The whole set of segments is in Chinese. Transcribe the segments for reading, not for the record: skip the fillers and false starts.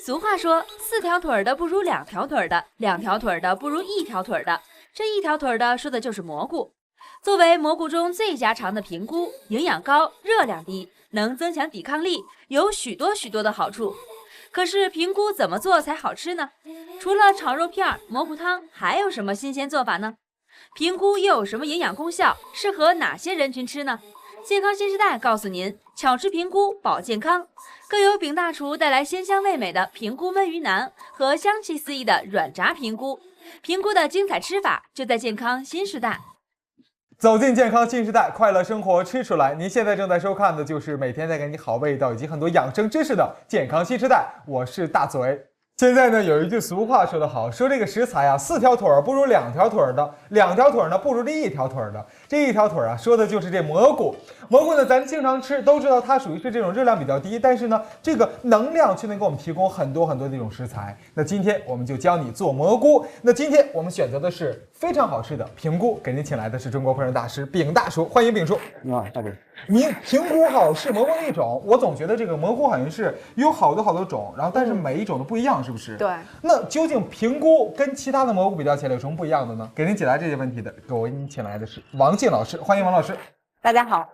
俗话说，四条腿的不如两条腿的，两条腿的不如一条腿的。这一条腿的说的就是蘑菇。作为蘑菇中最家常的平菇，营养高，热量低，能增强抵抗力，有许多的好处。可是平菇怎么做才好吃呢？除了炒肉片、蘑菇汤，还有什么新鲜做法呢？平菇又有什么营养功效？适合哪些人群吃呢？健康新时代告诉您，巧吃平菇保健康。更有饼大厨带来鲜香味美的平菇焖鱼腩和香气四溢的软炸平菇。平菇的精彩吃法就在健康新时代。走进健康新时代，快乐生活吃出来。您现在正在收看的就是每天带给你好味道以及很多养生知识的健康新时代，我是大嘴。现在呢，有一句俗话说得好，说这个食材啊，四条腿不如两条腿的，两条腿呢不如这一条腿的。这一条腿啊，说的就是这蘑菇。蘑菇呢，咱经常吃，都知道它属于是这种热量比较低，但是呢，这个能量却能给我们提供很多这种食材。那今天我们就教你做蘑菇。那今天我们选择的是非常好吃的平菇，给您请来的是中国烹饪大师饼大厨，欢迎饼叔。大哥，平菇好是蘑菇的一种，我总觉得这个蘑菇好像是有好多种，然后但是每一种都不一样，是不是？对。那究竟平菇跟其他的蘑菇比较起来有什么不一样的呢？给您解答这些问题的，给我请来的是王静老师，欢迎王老师。大家好。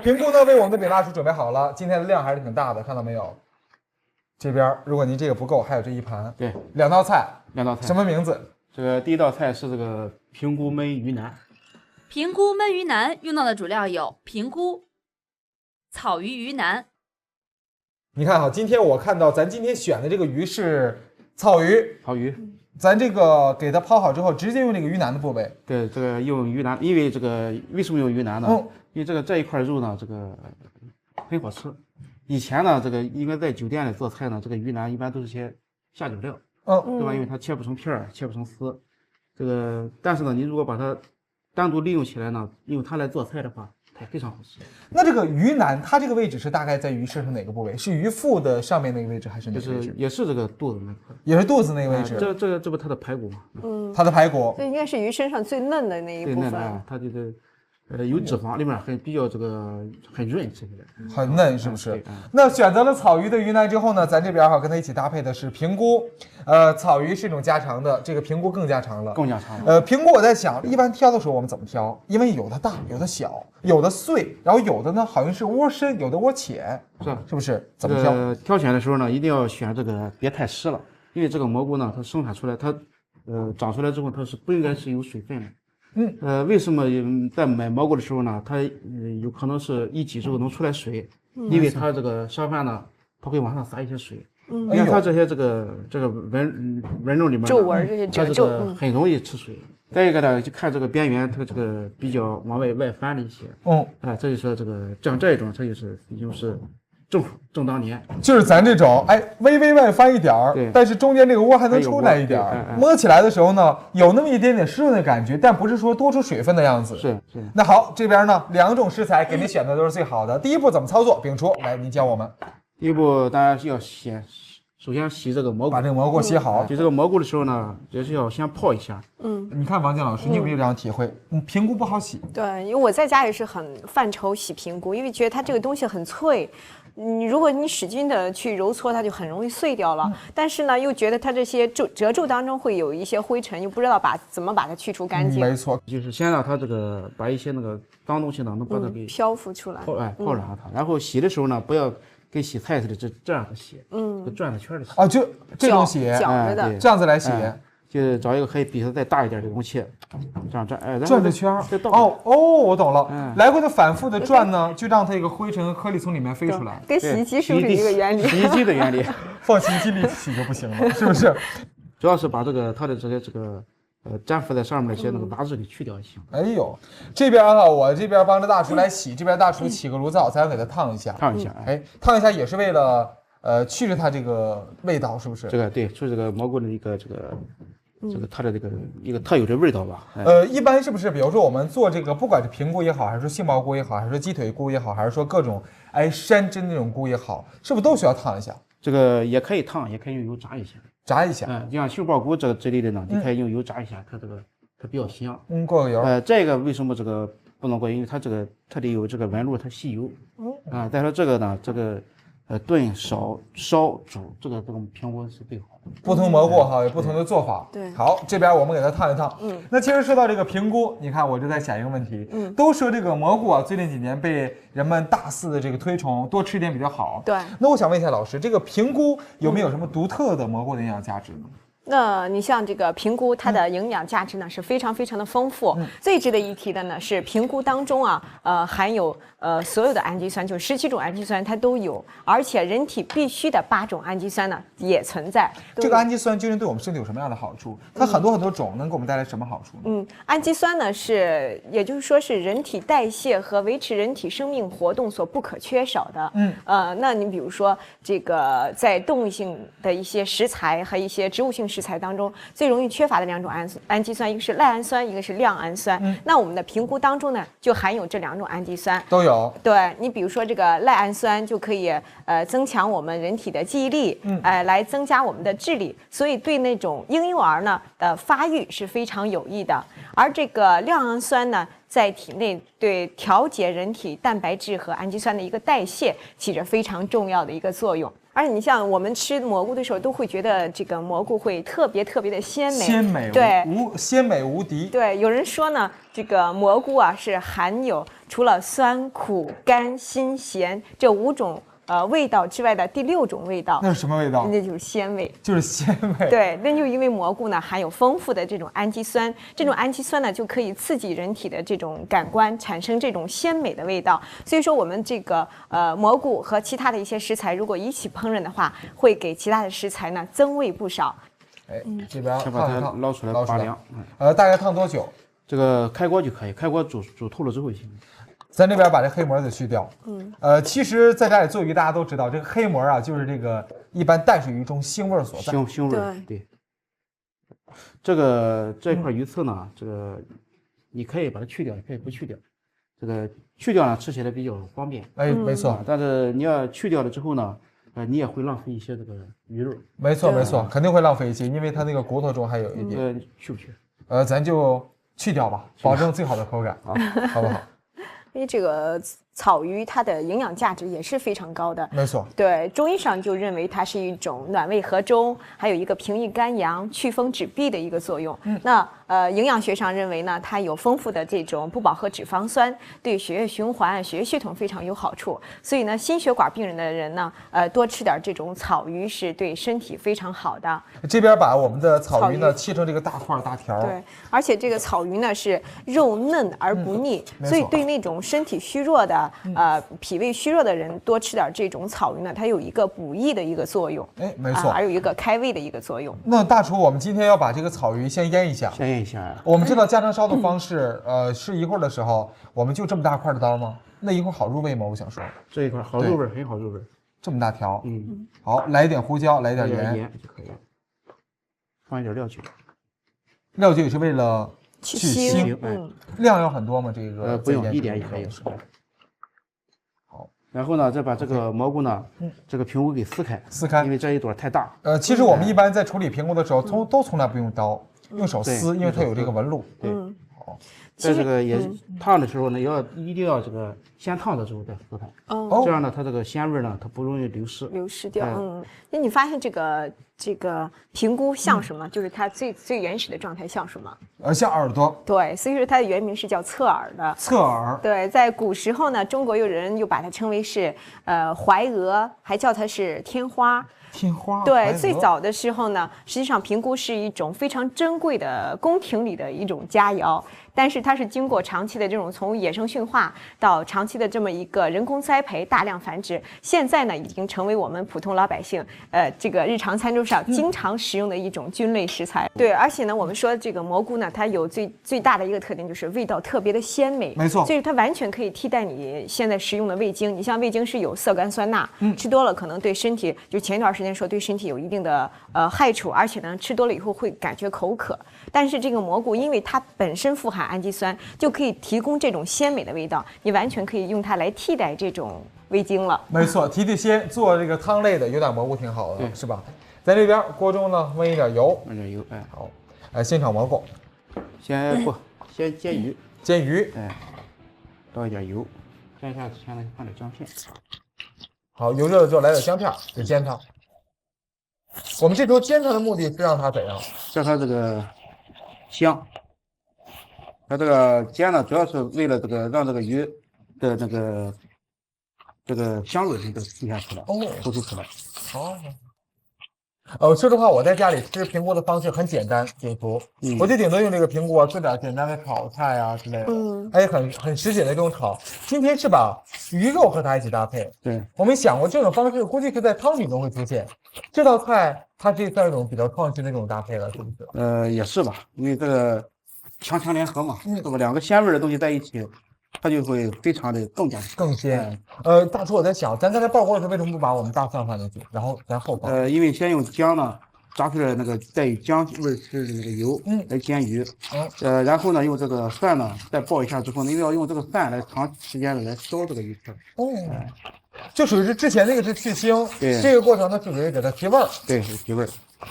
平菇呢为我们的饼大厨准备好了，今天的量还是挺大的，看到没有？这边如果您这个不够，还有这一盘，对，两道菜，什么名字？这个第一道菜是这个平菇焖鱼腩。平菇焖鱼腩用到的主料有平菇、草鱼鱼腩。你看哈，今天我看到咱今天选的这个鱼是草鱼，咱这个给它抛好之后，直接用这个鱼腩的部位。对，这个用鱼腩，因为这个为什么用鱼腩呢？因为这一块肉呢，这个很好吃。以前呢，这个应该在酒店里做菜呢，这个鱼腩一般都是些下酒料，对吧？因为它切不成片儿，切不成丝。这个，但是呢，你如果把它单独利用起来呢，用它来做菜的话，它非常好吃。那这个鱼腩，它这个位置是大概在鱼身上哪个部位？是鱼腹的上面那个位置，还是哪个位置？也是这个肚子那块，也是肚子那个位置。这不它的排骨吗？它的排骨，这应该是鱼身上最嫩的那一部分。它这个有脂肪，里面比较这个很润，吃起来很嫩，是不是？那选择了草鱼的鱼腩之后呢，咱这边跟它一起搭配的是平菇。草鱼是一种家常的，这个平菇更家常了。平菇我在想，一般挑的时候我们怎么挑？因为有的大，有的小，有的碎，然后有的呢好像是窝深，有的窝浅，是不是？怎么挑？挑选的时候呢，一定要选这个别太湿了，因为这个蘑菇呢，它生产出来，它长出来之后，它是不应该是有水分的。为什么在买蘑菇的时候呢，它有可能是一挤之后能出来水，因为它这个烧饭呢，它会往上撒一些水，因为它这些这个纹路里面皱纹这些它这个很容易吃水。再一个呢，就看这个边缘，它这个比较往外翻了一些，这就说这个像这一种，它就是已经是正当年，就是咱这种微外翻一点儿，但是中间这个窝还能出来一点儿，摸起来的时候呢，有那么一点点湿润的感觉，但不是说多出水分的样子。是。那好，这边呢两种食材给您选的都是最好的。第一步怎么操作？饼厨来，您教我们。第一步当然是要首先洗这个蘑菇，把这个蘑菇洗好。洗这个蘑菇的时候呢，也是要先泡一下。你看王静老师，你有没有这样体会？平菇不好洗。对，因为我在家也是很犯愁洗平菇，因为觉得它这个东西很脆。如果你使劲的去揉搓，它就很容易碎掉了。但是呢，又觉得它这些褶皱当中会有一些灰尘，又不知道怎么把它去除干净。没错，就是先让它这个把一些那个脏东西呢，能把它给漂浮出来，泡软它。然后洗的时候呢，不要跟洗菜似的这样子洗，转着圈的洗。就这种洗，搅着的，这样子来洗。就找一个可以比它再大一点的容器，这样转着圈儿。我懂了。来回的反复的转呢，就让它这个灰尘和颗粒从里面飞出来。跟洗衣机是不是一个原理？洗衣机的原理，放洗衣机里洗就不行了，是不是？主要是把它的这个粘附在上面那些那个杂质给去掉就行。这边我这边帮着大厨来洗，这边大厨起个炉灶，咱要给它烫一下。烫一下也是为了去除它这个味道，是不是？对，去这个蘑菇的一个它的这个一个特有的味道吧。一般是不是？比如说我们做这个，不管是平菇也好，还是说杏鲍菇也好，还是说鸡腿菇也好，还是说各种山珍那种菇也好，是不是都需要烫一下？这个也可以烫，也可以用油炸一下。就像杏鲍菇这类的呢，你可以用油炸一下，它比较香。过个油。这个为什么这个不能过？因为它得有这个纹路，它吸油。再说这个呢，炖、烧、煮，这种评估是最好的。不同蘑菇哈有不同的做法。对好，这边我们给它烫一烫。那其实说到这个评估，你看我就在想一个问题。都说这个蘑菇啊，最近几年被人们大肆的这个推崇，多吃一点比较好。对。那我想问一下老师，这个评估有没有什么独特的蘑菇的营养价值呢？那你像这个评估，它的营养价值呢是非常非常的丰富。最值得一提的呢是评估当中啊，含有所有的氨基酸，就是17种氨基酸它都有，而且人体必须的8种氨基酸呢也存在。这个氨基酸究竟对我们身体有什么样的好处？它很多种，能给我们带来什么好处呢？氨基酸呢是，也就是说是人体代谢和维持人体生命活动所不可缺少的。那你比如说这个在动物性的一些食材和一些植物性食材当中，最容易缺乏的2种氨基酸，一个是赖氨酸，一个是亮氨酸。那我们的评估当中呢，就含有这2种氨基酸都有。对，你比如说这个赖氨酸就可以增强我们人体的记忆力，来增加我们的智力，所以对那种婴幼儿呢的发育是非常有益的。而这个亮氨酸呢，在体内对调节人体蛋白质和氨基酸的一个代谢起着非常重要的一个作用。而且你像我们吃蘑菇的时候，都会觉得这个蘑菇会特别的鲜美，对，鲜美无敌。对，有人说呢，这个蘑菇啊是含有除了酸、苦、甘、辛、咸这5种味道之外的第6种味道。那是什么味道？那就是鲜味。就是鲜味。对，那就因为蘑菇呢含有丰富的这种氨基酸，这种氨基酸呢就可以刺激人体的这种感官，产生这种鲜美的味道。所以说我们这个蘑菇和其他的一些食材如果一起烹饪的话，会给其他的食材呢增味不少。这边先把它捞出来拔凉。大概烫多久？这个开锅就可以，开锅煮透了之后就行。咱这边把这黑膜给去掉。其实在家里做鱼，大家都知道这个黑膜啊，就是这个一般淡水鱼中腥味所在。腥味，对。这块鱼刺呢，这个你可以把它去掉，也可以不去掉。这个去掉呢，吃起来比较方便。没错。但是你要去掉了之后呢，你也会浪费一些这个鱼肉。没错，肯定会浪费一些，因为它那个骨头中还有一点。去不去？咱就去掉吧，保证最好的口感啊，好不好？因为这个草鱼它的营养价值也是非常高的。没错。对，中医上就认为它是一种暖胃和中，还有一个平抑肝阳、祛风止痹的一个作用。那营养学上认为呢，它有丰富的这种不饱和脂肪酸，对血液循环、血液系统非常有好处。所以呢，心血管病人的人呢，多吃点这种草鱼是对身体非常好的。这边把我们的草鱼呢切成这个大块大条。对，而且这个草鱼呢是肉嫩而不腻，所以对那种身体虚弱的脾胃虚弱的人多吃点这种草鱼呢，它有一个补益的一个作用。没错，还有一个开胃的一个作用。那大厨，我们今天要把这个草鱼先腌一下。我们知道家常烧的方式，是一会儿的时候，我们就这么大块的刀吗？那一会儿好入味吗？我想说，这一块好入味，很好入味。这么大条，好，来一点胡椒，来一点盐就可以了，放一点料酒。料酒也是为了去腥。量要很多吗？这个不用，一点也可以。好，然后呢，再把这个蘑菇呢，这个评估给撕开，因为这一朵太大。其实我们一般在处理评估的时候，都从来不用刀。用手撕，因为它有这个纹路。对，好。在这个也烫的时候呢，一定要这个先烫的时候再撕开。这样呢，它这个鲜味呢，它不容易流失掉。那你发现这个评估像什么？就是它最原始的状态像什么？像耳朵。对，所以说它的原名是叫侧耳的。侧耳。对，在古时候呢，中国有人又把它称为是怀俄，还叫它是天花。对，最早的时候呢，实际上评估是一种非常珍贵的宫廷里的一种佳肴，但是它是经过长期的这种从野生驯化到长期的这么一个人工栽培、大量繁殖，现在呢已经成为我们普通老百姓这个日常餐桌上经常食用的一种菌类食材。对，而且呢，我们说这个蘑菇呢，它有最大的一个特点就是味道特别的鲜美，没错，所以它完全可以替代你现在食用的味精。你像味精是有色苷酸钠，吃多了可能对身体，就前一段时间说对身体有一定的害处，而且呢吃多了以后会感觉口渴。但是这个蘑菇因为它本身富含氨基酸，就可以提供这种鲜美的味道，你完全可以用它来替代这种味精了。没错，提鲜做这个汤类的有点蘑菇挺好的，是吧？在这边锅中呢煨一点油，好，先炒蘑菇，先煎鱼，煎鱼，倒一点油，煎一下前呢放点姜片。好，油热了之后来点姜片，给煎它。我们这时候煎它的目的是让它怎样？让它这个香。它这个煎呢，主要是为了这个让这个鱼的这个香味能够体现出来，突出出来。说实话，我在家里吃平菇的方式很简单简朴，我就顶多用这个平菇做点简单的炒菜啊之类的，而且很实景的这种炒。今天是把鱼肉和它一起搭配，对，我没想过这种方式，估计是在汤底中会出现。这道菜它是算一种比较创新的这种搭配了，是不是？也是吧，因为这个强强联合嘛，是吧？两个鲜味的东西在一起，它就会非常的更鲜。大厨，我在想，咱刚才爆锅的时候为什么不把我们大蒜放进去，然后咱后放？因为先用姜呢炸出来那个带有姜味是那个油，来煎鱼，然后呢用这个蒜呢再爆一下之后呢，因为要用这个蒜来长时间的来烧这个鱼片。就属于是之前那个是去腥，对，这个过程呢是属于给它提味儿，对，提味儿。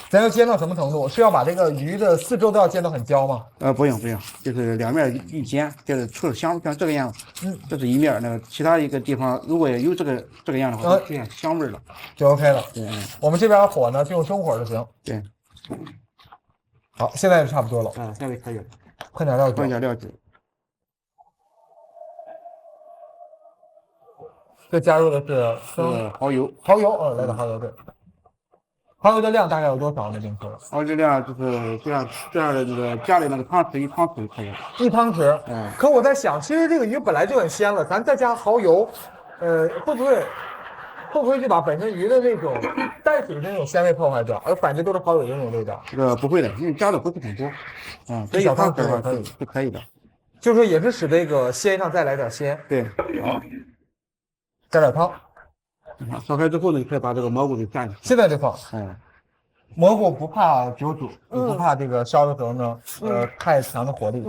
咱要煎到什么程度？是要把这个鱼的四周都要煎到很焦吗？不用，就是两面一煎，就是出了香，像这个样子。这是一面，那个其他一个地方如果有这个样的话，就出现香味了，就 OK 了。对，我们这边火呢就用中火就行。对，好，现在就差不多了。现在可以了。喷点料酒。喷点料酒。这加入的是蚝油。蚝油，来点蚝油，对。蚝油的量大概有多少呢？这个蚝油量就是这样的，这个家里那个汤匙1汤匙就可以了。1汤匙。可我在想，其实这个鱼本来就很鲜了，咱再加蚝油，会不会就把本身鱼的那种淡水的那种鲜味破坏掉，而反正都是蚝油的那种味道？这个不会的，因为加的不是很多。这1汤匙的话是可以的。就是说也是使这个鲜上再来点鲜。对。好。加点汤。烧开之后呢，你可以把这个蘑菇给蘸进去。现在就放。蘑菇不怕久煮，不怕这个烧的时候呢，太强的火力。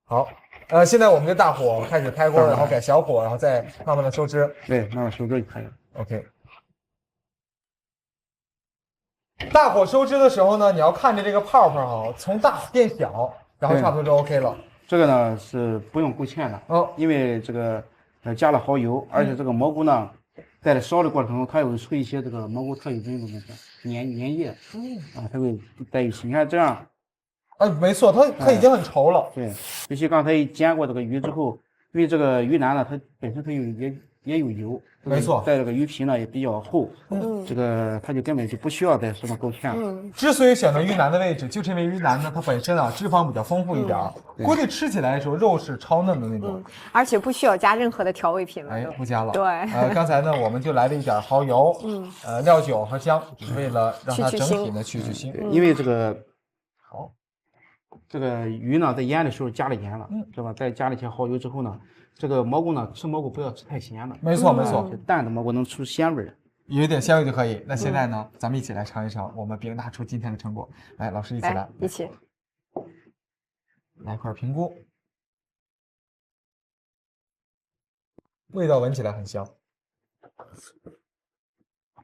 好，现在我们的大火开始开锅，然后改小火，然后再慢慢的收汁。对，慢慢收汁就可以了。OK。大火收汁的时候呢，你要看着这个泡泡哈，从大变小，然后差不多就 OK 了。这个呢是不用勾芡的，因为这个加了蚝油，而且这个蘑菇呢，在烧的过程中，它有出一些这个蘑菇特有的那种粘液，它会在一起。你看这样，没错，它已经很稠了。对，尤其刚才煎过这个鱼之后，因为这个鱼腩呢，它本身它也有油，没错，在这个鱼皮呢也比较厚，这个它就根本就不需要再什么勾芡了。之所以选择鱼腩的位置，就是因为鱼腩呢，它本身脂肪比较丰富一点，估计吃起来的时候肉是超嫩的那种，而且不需要加任何的调味品了。不加了。对，刚才呢我们就来了一点蚝油，料酒和姜，只是为了让它整体呢去腥。因为这个这个鱼呢在腌的时候加了盐了，是吧？再加了一些蚝油之后呢，这个蘑菇呢，吃蘑菇不要吃太咸了。没错，淡的蘑菇能出鲜味，有一点鲜味就可以。那现在呢，咱们一起来尝一尝我们饼大厨今天的成果。来，老师一起来，一起来块平菇，味道闻起来很香，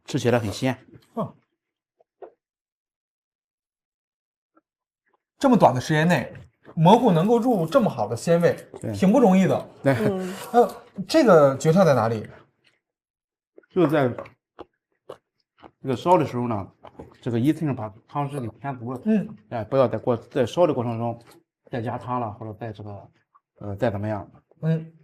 吃起来很鲜。这么短的时间内，蘑菇能够入这么好的鲜味，挺不容易的。对，这个诀窍在哪里？就在这个烧的时候呢，这个一次性把汤汁给填足了。不要在烧的过程中再加汤了，或者再这个再怎么样。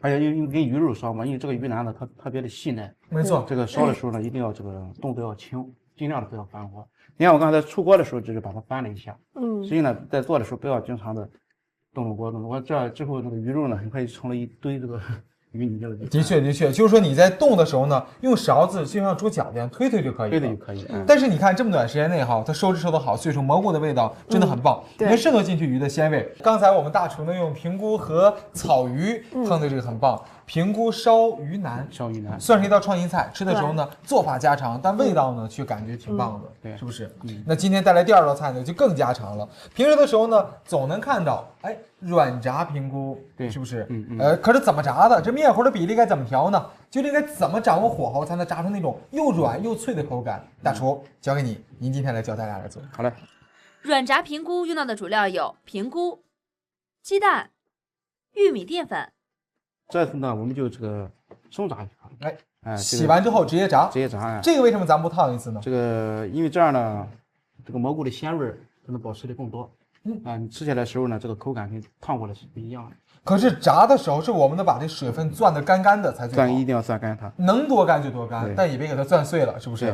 而且因为跟鱼肉烧嘛，因为这个鱼腩呢它特别的细嫩。没错，这个烧的时候呢，一定要这个动作要轻，尽量的不要翻锅。你看我刚才出锅的时候，就是把它翻了一下。所以呢，在做的时候不要经常的动锅，这样之后那个鱼肉呢，很快就成了一堆这个鱼泥了。的确，就是说你在冻的时候呢，用勺子就像煮饺子一样推就可以了。推就可以。但是你看这么短时间内哈，它收汁收得好，所以说蘑菇的味道真的很棒，能渗透进去鱼的鲜味。刚才我们大厨呢用平菇和草鱼烹的这个很棒。平菇烧鱼腩算是一道创新菜，吃的时候呢做法家常，但味道呢却感觉挺棒的，是不是？那今天带来第二道菜呢就更家常了。平时的时候呢总能看到，软炸平菇，是不是？可是怎么炸的？这面糊的比例该怎么调呢？究竟该怎么掌握火候才能炸出那种又软又脆的口感？大厨交给你，您今天来教大家来做。好嘞。软炸平菇用到的主料有平菇、鸡蛋、玉米淀粉。这次呢，我们就这个松炸一下，洗完之后直接炸，直接炸。哎，这个为什么咱不烫一次呢？这个因为这样呢，这个蘑菇的鲜味才能保持的更多。你吃起来的时候呢，这个口感跟烫过的是不一样的。可是炸的时候是我们得把这水分攥得干干的才最好，一定要攥干它，能多干就多干，但也别给它攥碎了，是不是？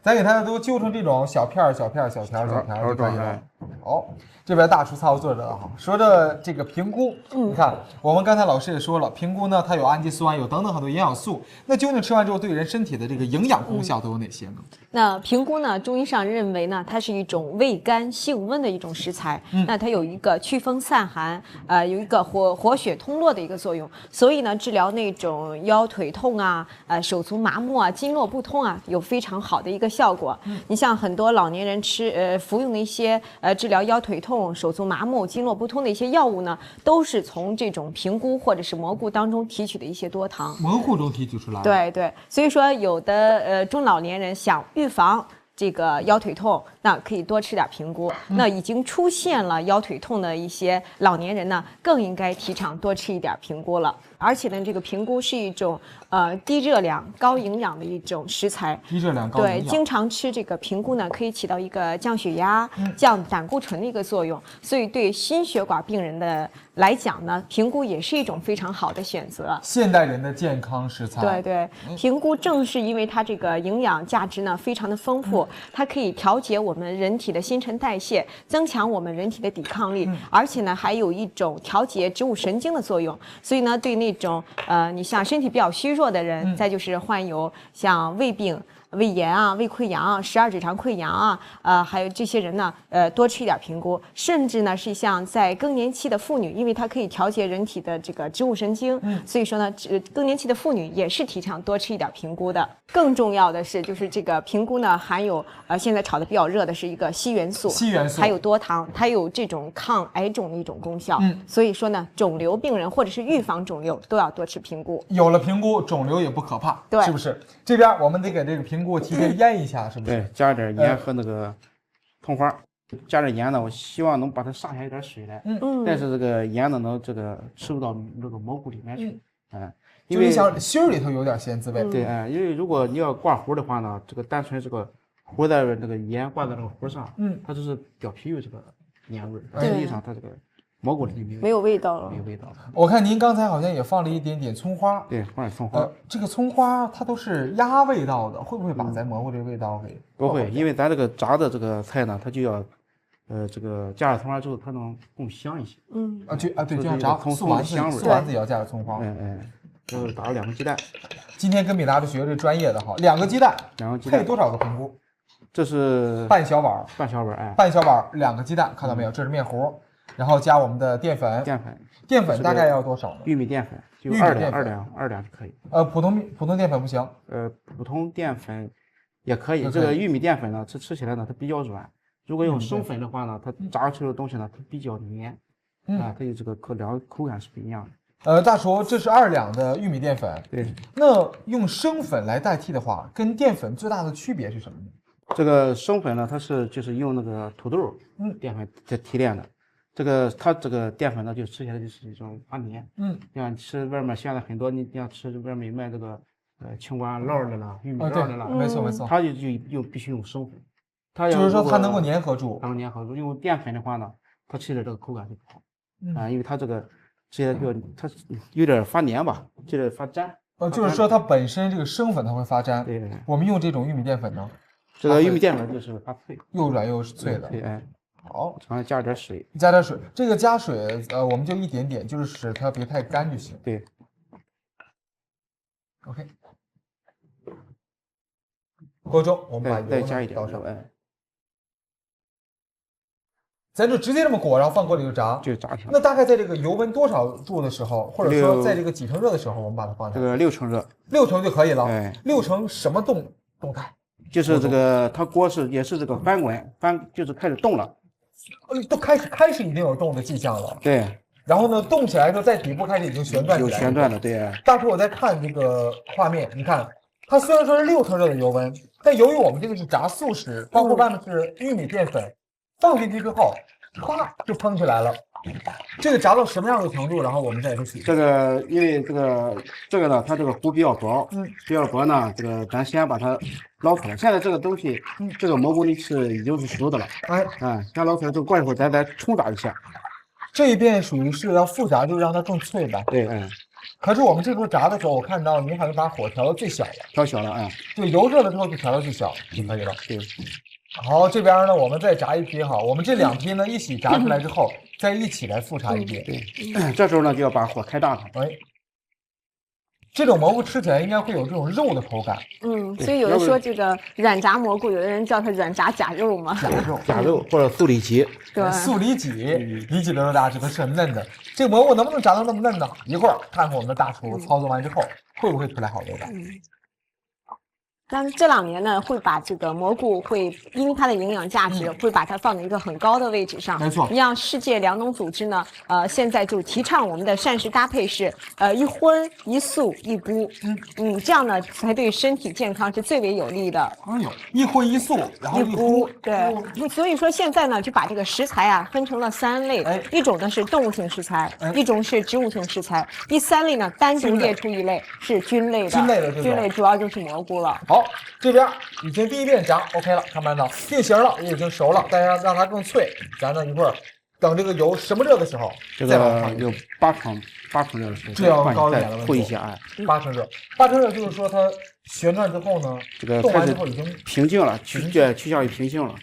咱给它都揪成这种小片儿、小片儿、小条就可以了。好，这边大厨操作着了哈。说着这个平菇，你看我们刚才老师也说了，平菇呢它有氨基酸，有等等很多营养素。那究竟吃完之后对人身体的这个营养功效都有哪些呢？那平菇呢，中医上认为呢，它是一种味甘性温的一种食材。那它有一个祛风散寒，有一个活血通络的一个作用，所以呢，治疗那种腰腿痛啊、手足麻木啊、经络不通啊，有非常好的一个效果。你像很多老年人服用的一些治疗腰腿痛、手足麻木、经络不通的一些药物呢，都是从这种平菇或者是蘑菇当中提取的一些多糖。蘑菇中提取出来的。对对，所以说有的中老年人想预防这个腰腿痛，那可以多吃点平菇。那已经出现了腰腿痛的一些老年人呢，更应该提倡多吃一点平菇了。而且呢，这个平菇是一种低热量、高营养的一种食材。低热量、高营养。对，经常吃这个平菇呢，可以起到一个降血压、降胆固醇的一个作用。所以对心血管病人的来讲呢，平菇也是一种非常好的选择。现代人的健康食材。对对，平菇正是因为它这个营养价值呢非常的丰富，它可以调节我们人体的新陈代谢，增强我们人体的抵抗力，而且呢还有一种调节植物神经的作用。所以呢，对那种你像身体比较虚弱的人，再就是患有像胃病、胃炎啊、胃溃疡啊、十二指肠溃疡啊，还有这些人呢，多吃一点平菇，甚至呢是像在更年期的妇女，因为它可以调节人体的这个植物神经，所以说呢，更年期的妇女也是提倡多吃一点平菇的。更重要的是，就是这个平菇呢含有现在炒的比较热的是一个硒元素，还有多糖，它有这种抗癌肿的一种功效。所以说呢，肿瘤病人或者是预防肿瘤都要多吃平菇。有了平菇，肿瘤也不可怕，对，是不是？这边我们得给这个平菇提前腌一下，是不是？对，加点盐和那个葱花。加点盐呢，我希望能把它杀下一点水来。但是这个盐呢，能这个吃不到那个蘑菇里面去。因为想芯儿里头有点咸滋味。对，因为如果你要挂糊的话呢，这个单纯这个糊在那个盐挂在那个糊上，它就是表皮有这个盐味儿，实际上它这个蘑菇里没有味道了，没有味道。我看您刚才好像也放了一点点葱花。对，放点葱花。这个葱花它都是压味道的，会不会把咱蘑菇这个味道给？不会，因为咱这个炸的这个菜呢，它就要这个加了葱花之后，它能更香一些。对，就像炸素丸子也要加点葱花。就是打了2个鸡蛋。今天跟米达是学这专业的哈，2个鸡蛋配多少个平菇？这是半小碗，半小碗2个鸡蛋，看到没有？这是面糊，然后加我们的淀粉，淀粉大概要多少呢？玉米淀粉就2两就可以。普通淀粉不行。普通淀粉也可以。这个玉米淀粉呢，吃起来呢它比较软，如果用生粉的话呢，它炸出来的东西呢它比较黏，它有这个口感是不一样的。大厨，这是2两的玉米淀粉。对，那用生粉来代替的话，跟淀粉最大的区别是什么呢？这个生粉呢，它就是用那个土豆淀粉在提炼的。它这个淀粉呢，就吃起来就是一种发黏。像吃外面现在很多，你像吃外面卖这个青瓜烙的啦、玉米烙的啦，没错，它就必须用生粉。它就是说它能够粘合住。用淀粉的话呢，它吃的这个口感就不好。因为它这个吃起来它有点发黏吧，有点发粘。就是说它本身这个生粉它会发粘。对。我们用这种玉米淀粉呢，这个玉米淀粉就是发脆，又软又脆的。对，好，然后加点水。这个加水，我们就一点点，就是使它别太干就行。对。OK。锅中我们把油再加一点倒上。咱就直接这么裹，然后放锅里就炸。那大概在这个油温多少度的时候，或者说在这个几成热的时候，我们把它放上？这个6成热，6成就可以了。6成什么动态？就是这个它锅也是这个翻滚，就是开始动了。都开始已经有动的迹象了。对。然后呢，动起来的时候，在底部开始已经旋转起来。有旋转的，对。大叔，我在看这个画面，你看，它虽然说是6成热的油温，但由于我们这个是炸素食，包括外面是玉米淀粉，放进去之后，唰就蓬起来了。这个炸到什么样的程度，然后我们再给它取。这个因为这个呢，它这个糊比较薄，比较薄呢，这个咱先把它捞出来。现在这个东西，这个蘑菇里是已经是熟的了，先捞出来，就过一会儿咱再冲炸一下。这一遍属于是要复炸，就让它更脆吧。对，可是我们这时候炸的时候，我看到您好像把火调到最小了，调小了，对，油热了之后就调到最小就可以了。对。好，这边呢，我们再炸一批哈，我们这2批呢一起炸出来之后，再一起来复炸一遍。对，这时候呢就要把火开大它。这种蘑菇吃起来应该会有这种肉的口感。所以有的说这个软炸蘑菇，有的人叫它软炸假肉嘛。假肉或者素里脊。对，素里脊，里脊的大，这都是很嫩的。这个蘑菇能不能炸到那么嫩呢？一会儿看看我们的大厨操作完之后，会不会出来好味道？但这2年呢，会把这个蘑菇因为它的营养价值，会把它放在一个很高的位置上。没错，让世界粮农组织呢，现在就提倡我们的膳食搭配是1荤1素1菇，这样呢才对身体健康是最为有利的。哎呦，1荤1素，然后1菇，对，所以说现在呢就把这个食材啊分成了3类，一种呢是动物性食材，一种是植物性食材，第3类呢单独列出一类是菌类的。菌类主要就是蘑菇了。好，这边已经第1遍炸 OK 了，看没看到定型了，也已经熟了，但是让它更脆。咱呢一会儿等这个油什么热的时候，再往上有8成热的时候，这要高一点的温度推一下，8成热。8成热就是说它旋转之后呢，这个动完之后已经平静了，趋向于平静了。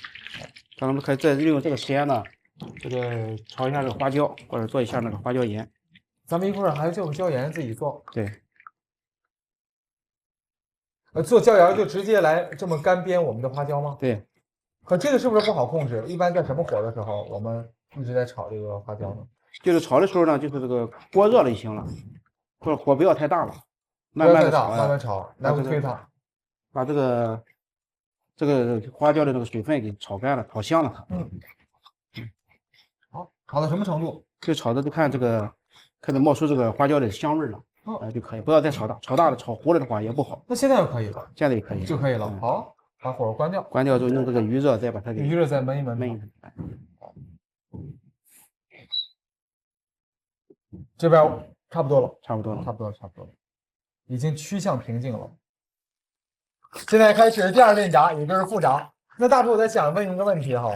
咱们可以再利用这个时间呢，这个炒一下这个花椒，或者做一下那个花椒盐。咱们一会儿还就椒盐自己做。对。做椒盐就直接来这么干煸我们的花椒吗？对。可这个是不是不好控制？一般在什么火的时候，我们一直在炒这个花椒呢？就是炒的时候呢，就是这个锅热了就行了，或者火不要太大了，慢慢炒，来回推它，把这个花椒的这个水分给炒干了，炒香了它。好，炒到什么程度？就炒的就看这个开始冒出这个花椒的香味了。就可以，不要再炒大，炒大了炒糊了的话也不好。那现在就可以了，现在也可以，就可以了。好，把火关掉，关掉之后用这个余热再把它给余热再焖一焖。这边差不多了，差不多了，已经趋向平静了。现在开始第2遍炸，也就是复炸。那大厨，我在想问一个问题哈，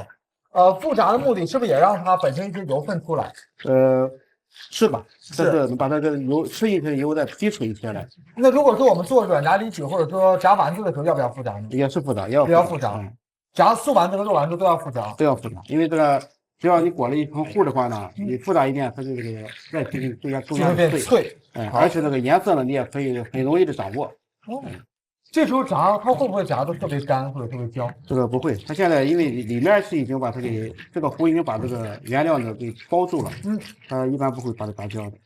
复炸的目的是不是也让它本身一些油分出来？是吧？是把它的油吃进去的油再逼出一些来。那如果说我们做软炸里脊或者说炸丸子的时候，要不要复炸呢？也是复炸，也要复炸。炸素丸子和肉丸子都要复炸。都要复炸，因为这个只要你裹了一层糊的话呢，你复炸一遍，它就这个外皮就会变脆。而且这个颜色呢，你也可以很容易的掌握。这时候炸它会不会炸得特别干或者特别焦？这个不会，它现在因为里面是已经把它给这个糊已经把这个原料呢给包住了，它一般不会把它炸焦的。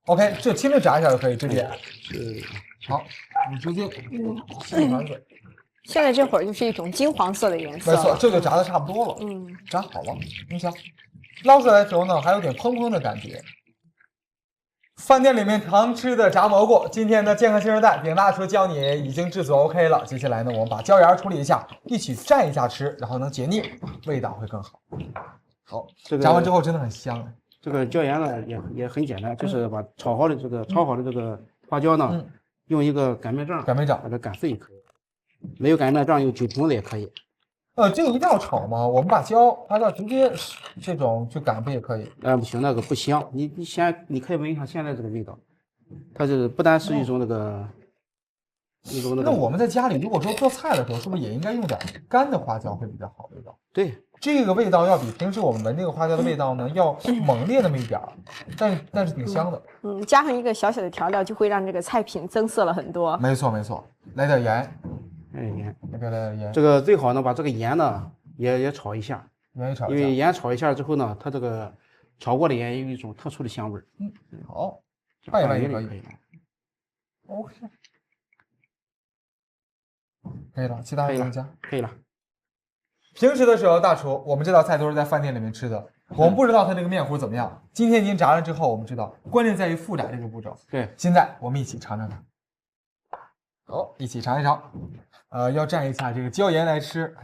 OK， 这轻轻炸一下就可以，直接。好，你直接丸子。现在这会儿就是一种金黄色的颜色。没错，这就炸的差不多了。炸好了，你想捞出来的时候呢，还有点蓬蓬的感觉。饭店里面常吃的炸蘑菇，今天的健康新时代，饼大厨教你已经制作 OK 了。接下来呢，我们把椒盐处理一下，一起蘸一下吃，然后能解腻，味道会更好。好，炸完之后真的很香。这个椒盐呢也很简单，就是把炒好的这个花椒呢，用一个擀面杖把它擀碎就可以。没有擀面杖用酒瓶子也可以。这个一定要炒吗？我们把花椒直接这种去擀不也可以？不行，那个不香。你可以闻一下现在这个味道，它是不单是一种那个。那我们在家里如果说做菜的时候，是不是也应该用点干的花椒会比较好味道？对，这个味道要比平时我们闻这个花椒的味道呢要猛烈那么一点儿，但是挺香的。加上一个小小的调料，就会让这个菜品增色了很多。没错，来点盐。那边的盐，这个最好呢，把这个盐呢也炒一下，因为盐炒一下之后呢，它这个炒过的盐有一种特殊的香味。好，拌一拌也可以。OK， 可以了，其他还能加？可以了。平时的时候，大厨，我们这道菜都是在饭店里面吃的，我们不知道它这个面糊怎么样。今天您炸了之后，我们知道，关键在于复炸这个步骤。对，现在我们一起尝尝它。好，一起尝一尝。要蘸一下这个椒盐来吃。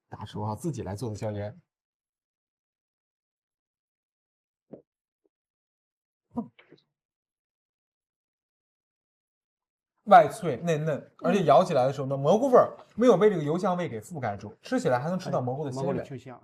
大厨自己来做的椒盐。外脆内嫩，而且咬起来的时候呢，蘑菇味儿没有被这个油香味给覆盖住，吃起来还能吃到蘑菇的鲜味。秋香。